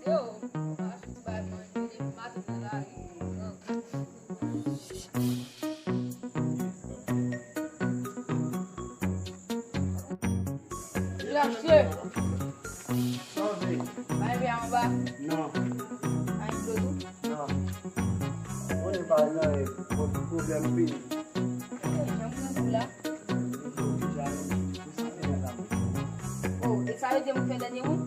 Eu acho que vai manter ele mata o lá. Grazie. Salve. Vai ver uma ba. No, Ai produto. no. Only by now, problem be. Vamos lá. Oh, e sabe de um pedaço de um?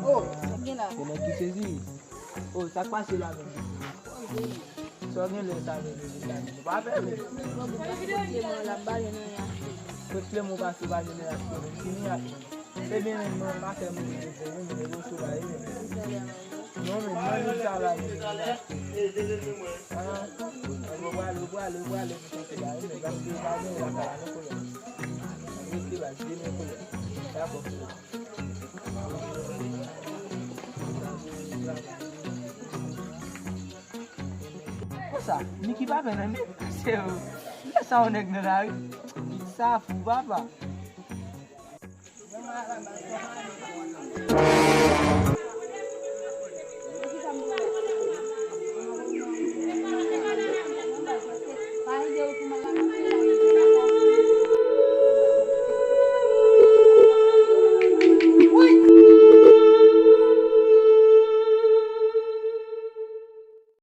Oh, gila. Kena kisah sih. Oh, tak pasti lah. Soalnya le tak ada. Apa ni? Dia mau lambar ini ya. Kau mau pasti banyak le. Sini ya. Tapi ni mau makan mau ni mau suka ini. No me no salah ni. Ah, lupa. Kita dah ini kan kita ni lah kalau nak pun. Ini kita sini pun. Ya pun. Kosa, Niki Baba na ni seu. Ila sao nagnalag. Isa fu baba.